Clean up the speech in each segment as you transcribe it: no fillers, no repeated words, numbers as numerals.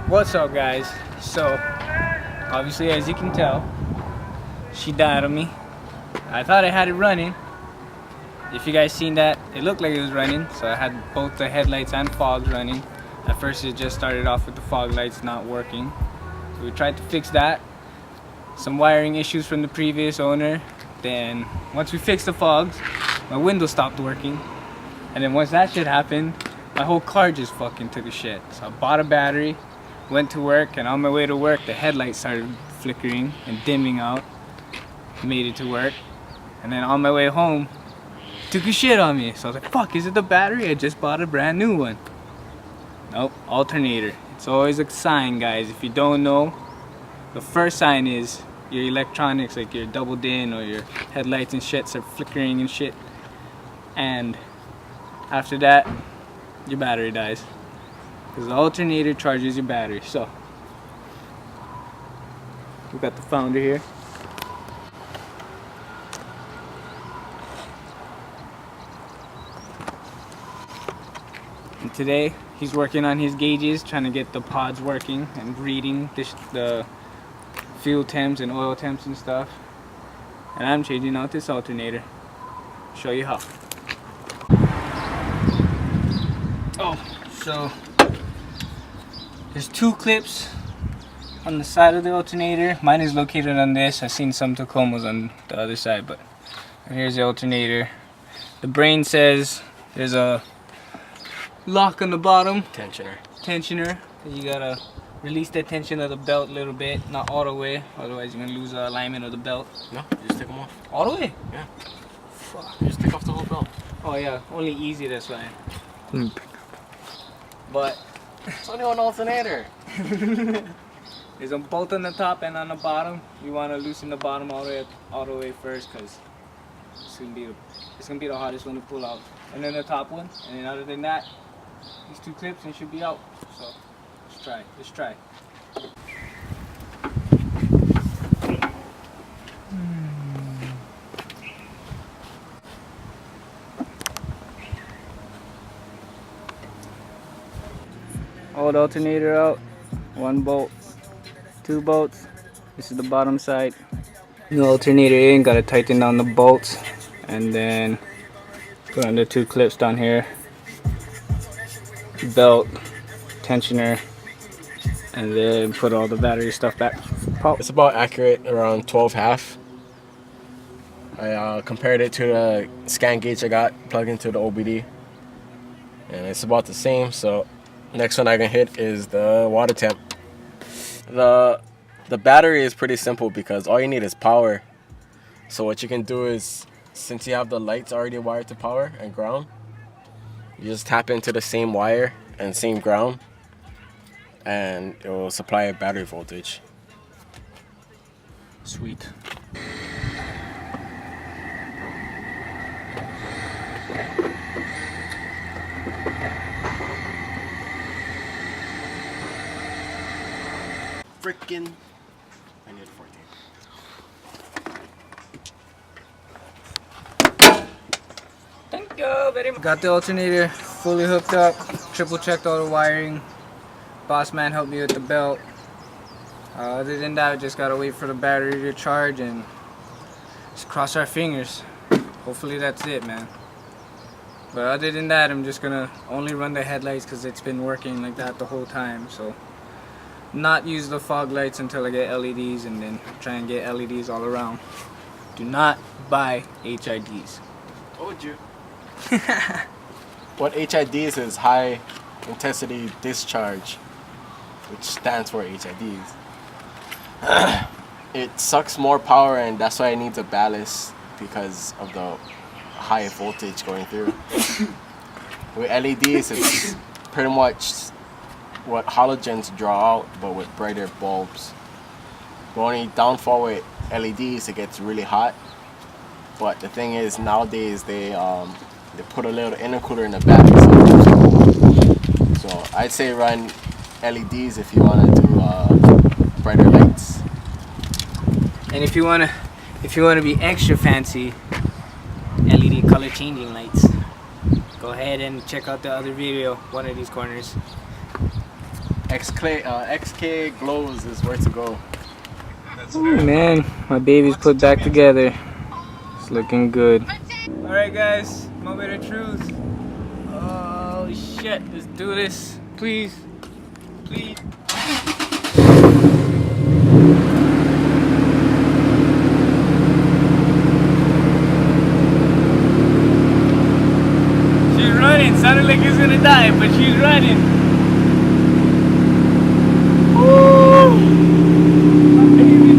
What's up, guys? So obviously, as you can tell, she died on me. I thought I had it running. If you guys seen that, it looked like it was running, so I had both the headlights and fogs running. At first it just started off with the fog lights not working, so we tried to fix that. Some wiring issues from the previous owner. Then once we fixed the fogs, my window stopped working, and then once that shit happened, my whole car just fucking took a shit. So I bought a battery, went to work, and on my way to work the headlights started flickering and dimming out. Made it to work, and then on my way home took a shit on me. So I was like, fuck, is it the battery? I just bought a brand new one. Nope, alternator. It's always a sign, guys. If you don't know, the first sign is your electronics, like your double din or your headlights and shit, start flickering and shit, and after that your battery dies, because the alternator charges your battery. So we got the founder here. And today he's working on his gauges, trying to get the pods working and reading the fuel temps and oil temps and stuff. And I'm changing out this alternator. Show you how. Oh, so there's two clips on the side of the alternator. Mine is located on this. I've seen some Tacomas on the other side, but here's the alternator. The brain says there's a lock on the bottom. Tensioner. You gotta release the tension of the belt a little bit, not all the way, otherwise you're gonna lose the alignment of the belt. No, you just take them off. All the way? Yeah. Fuck. You just take off the whole belt. Oh yeah, only easy, that's why. But it's only one alternator. there's a bolt on the top and on the bottom. You want to loosen the bottom all the way first, because it's gonna be the hardest one to pull out. And then the top one, and then other than that, these two clips and it should be out. So let's try. Old alternator out, one bolt, two bolts. This is the bottom side. New alternator in, gotta tighten down the bolts, and then put on the two clips down here. Belt, tensioner, and then put all the battery stuff back. It's about accurate, around 12.5. I compared it to the scan gauge I got plugged into the OBD, and it's about the same. So next one I can hit is the water temp. The battery is pretty simple because all you need is power. So what you can do is, since you have the lights already wired to power and ground, you just tap into the same wire and same ground, and it will supply a battery voltage. Sweet. Frickin', I need 14. Thank you very much. Got the alternator fully hooked up, triple checked all the wiring. Boss man helped me with the belt. Other than that, I just gotta wait for the battery to charge and just cross our fingers. Hopefully that's it, man. But other than that, I'm just gonna only run the headlights because it's been working like that the whole time. So not use the fog lights until I get LEDs, and then try and get LEDs all around. Do not buy HIDs. Told you. What HIDs is high intensity discharge, which stands for HIDs. It sucks more power, and that's why it needs a ballast because of the high voltage going through. With LEDs, it's pretty much what halogens draw out, but with brighter bulbs. The only downfall with LEDs, it gets really hot. But the thing is, nowadays they put a little intercooler in the back, so I'd say run LEDs if you want to do brighter lights. And if you wanna be extra fancy, LED color changing lights. Go ahead and check out the other video, one of these corners. XK glows is where to go. Ooh, man, my baby's put back together. It's looking good. Alright guys, moment of truth. Oh shit, let's do this. Please. Please. She's running, sounded like he's gonna die, but she's running. Woo! My baby.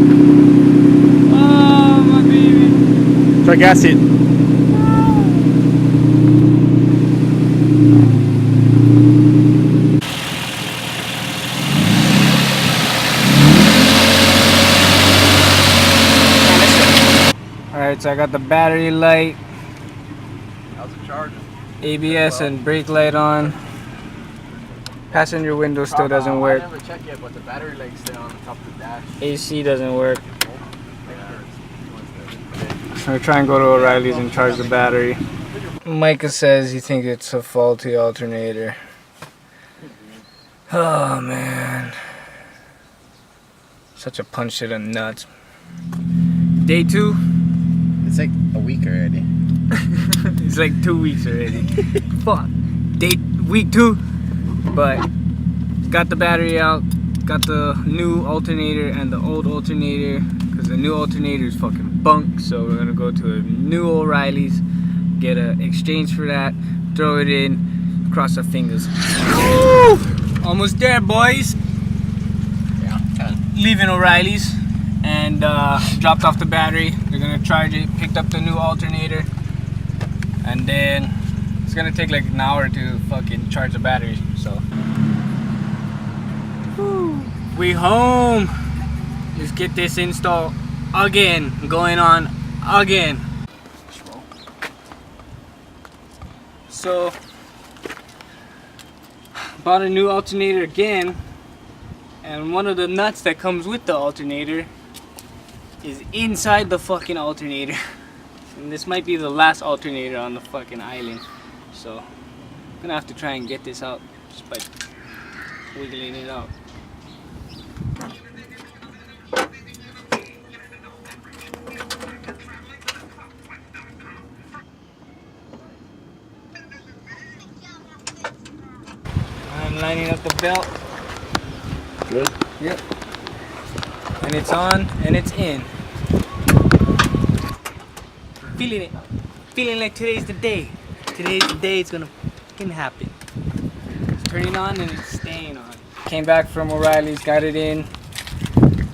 Oh, my baby. Try gas it. Alright, so I got the battery light, How's it charging? ABS and brake light on. Passenger window still doesn't work. I never checked yet, but the battery light's still on top of the dash. AC doesn't work. So I try and go to Oreilly's and charge the battery. Micah says he thinks it's a faulty alternator. Oh man. Such a punch to the nuts. Day 2. It's like a week already. It's like 2 weeks already. Fuck. Week 2. But got the battery out. Got the new alternator and the old alternator. Because the new alternator is fucking bunk. So we're going to go to a new Oreilly's. Get an exchange for that. Throw it in. Cross our fingers. Woo! Almost there, boys. Yeah, Leaving Oreilly's. And dropped off the battery. They're gonna charge it. Picked up the new alternator, and then it's gonna take like an hour to fucking charge the battery. So, whew. We home. Let's get this installed again. Going on again. So, bought a new alternator again, and one of the nuts that comes with the alternator is inside the fucking alternator. And this might be the last alternator on the fucking island. So I'm gonna have to try and get this out just by wiggling it out. I'm lining up the belt. Good? Yep. And it's on and it's in. Feeling it. Feeling like today's the day. Today's the day it's gonna fucking happen. It's turning on and it's staying on. Came back from Oreilly's, got it in.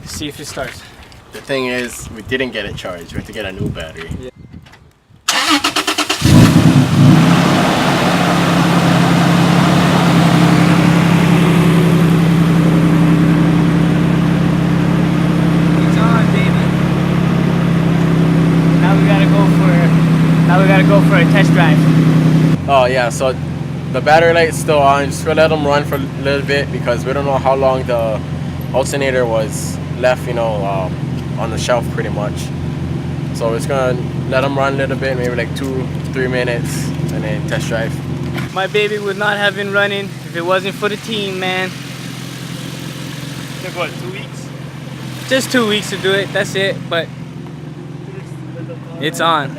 See if it starts. The thing is, we didn't get it charged. We have to get a new battery. Yeah. Now we gotta go for a test drive. Oh yeah, so the battery light's still on. Just gonna let them run for a little bit because we don't know how long the alternator was left, you know, on the shelf pretty much. So we're just gonna let them run a little bit, maybe like 2-3 minutes, and then test drive. My baby would not have been running if it wasn't for the team, man. Took what, 2 weeks? Just 2 weeks to do it, that's it, but it's on.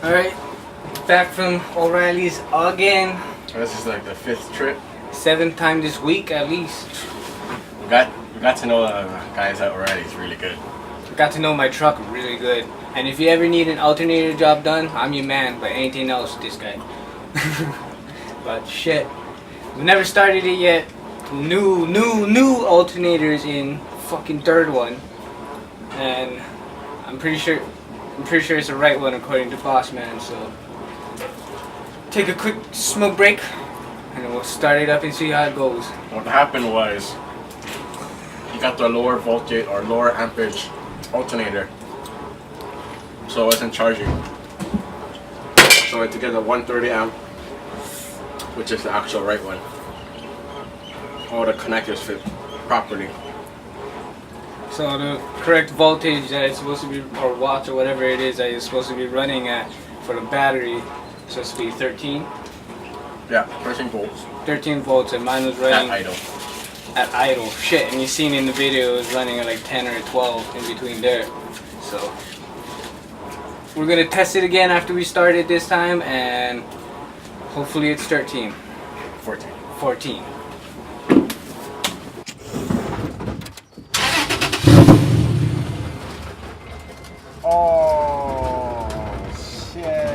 Alright, back from Oreilly's again. This is like the 5th trip. 7th time this week at least. We got to know the guys at Oreilly's really good. Got to know my truck really good. And if you ever need an alternator job done, I'm your man. But anything else, this guy. But shit, we never started it yet. New alternators in fucking 3rd one, and I'm pretty sure it's the right one according to Boss Man. So take a quick smoke break, and then we'll start it up and see how it goes. What happened was, you got the lower voltage or lower amperage alternator, so it wasn't charging. So I had to get the 130 amp, which is the actual right one. All the connectors fit properly. So the correct voltage that it's supposed to be, or watts or whatever it is that it's supposed to be running at for the battery, is supposed to be 13. Yeah, 13 volts. 13 volts, and mine was running At idle. At idle. Shit, and you seen in the video it was running at like 10 or 12 in between there. So we're gonna test it again after we start it this time, and hopefully it's 13. 14. 14. Oh shit.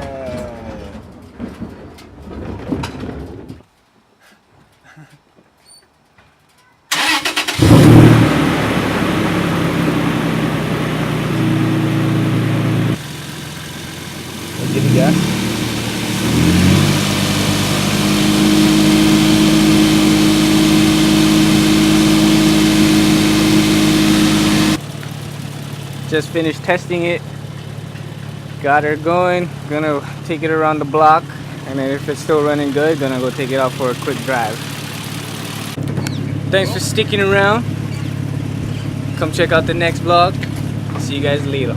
Give me gas. Just finished testing it. Got her going. Gonna take it around the block, and then if it's still running good, gonna go take it out for a quick drive. Thanks for sticking around. Come check out the next vlog. See you guys later.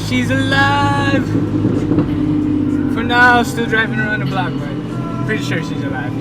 She's alive! For now, still driving around the block, but pretty sure she's alive.